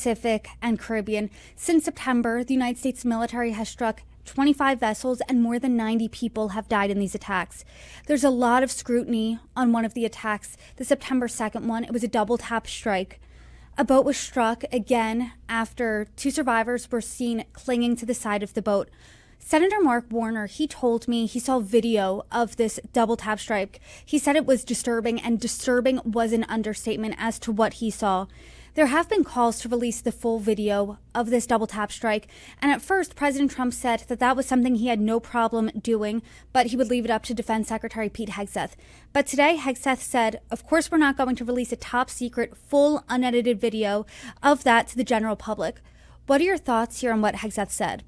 Pacific, and Caribbean. Since September, the United States military has struck 25 vessels and more than 90 people have died in these attacks. There's a lot of scrutiny on one of the attacks, the September 2nd one. It was a double tap strike. A boat was struck again after 2 survivors were seen clinging to the side of the boat. Senator Mark Warner, he told me he saw video of this double tap strike. He said it was disturbing, and disturbing was an understatement as to what he saw. There have been calls to release the full video of this double tap strike, and at first President Trump said that that was something he had no problem doing, but he would leave it up to Defense Secretary Pete Hegseth. But today, Hegseth said, of course we're not going to release a top secret, full unedited video of that to the general public. What are your thoughts here on what Hegseth said?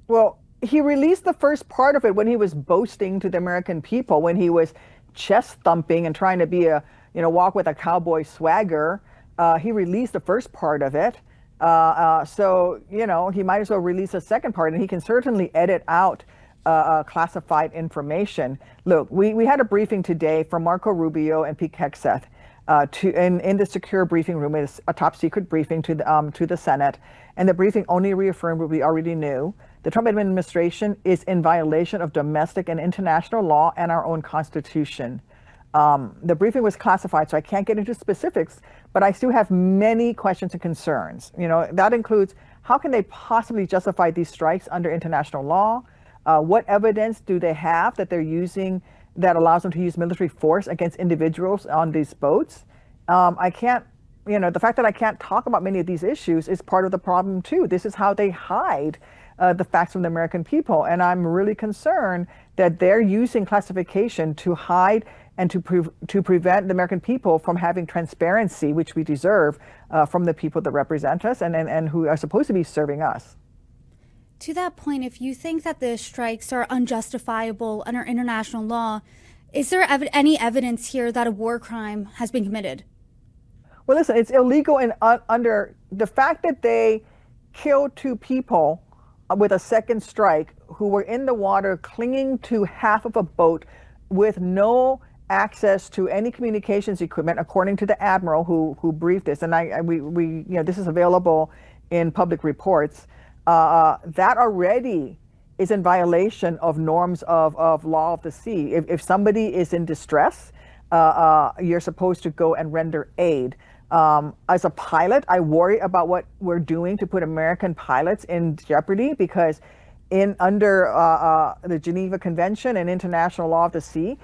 Well, he released the first part of it when he was boasting to the American people, when he was chest thumping and trying to be walk with a cowboy swagger. He released the first part of it. So he might as well release a second part, and he can certainly edit out classified information. Look, we had a briefing today from Marco Rubio and Pete Hegseth in the secure briefing room. It's a top secret briefing to the Senate. And the briefing only reaffirmed what we already knew. The Trump administration is in violation of domestic and international law and our own Constitution. The briefing was classified, so I can't get into specifics, but I still have many questions and concerns. That includes, how can they possibly justify these strikes under international law? What evidence do they have that they're using that allows them to use military force against individuals on these boats? I can't, the fact that I can't talk about many of these issues is part of the problem too. This is how they hide the facts from the American people. And I'm really concerned that they're using classification to hide and to prevent the American people from having transparency, which we deserve from the people that represent us and who are supposed to be serving us. To that point, if you think that the strikes are unjustifiable under international law, is there any evidence here that a war crime has been committed? Well, listen, it's illegal and under the fact that they killed 2 people with a second strike who were in the water clinging to half of a boat with no access to any communications equipment, according to the admiral who briefed this, and this is available in public reports. That already is in violation of norms of law of the sea. If somebody is in distress, you're supposed to go and render aid. As a pilot, I worry about what we're doing to put American pilots in jeopardy, because under the Geneva Convention and international law of the sea,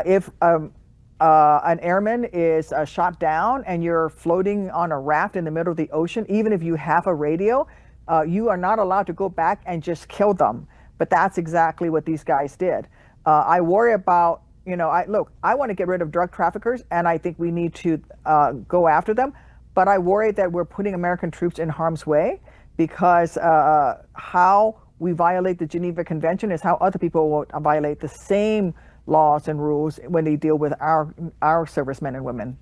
if an airman is shot down and you're floating on a raft in the middle of the ocean, even if you have a radio, you are not allowed to go back and just kill them. But that's exactly what these guys did. I worry about, I want to get rid of drug traffickers, and I think we need to go after them. But I worry that we're putting American troops in harm's way, because how we violate the Geneva Convention is how other people will violate the same laws and rules when they deal with our servicemen and women.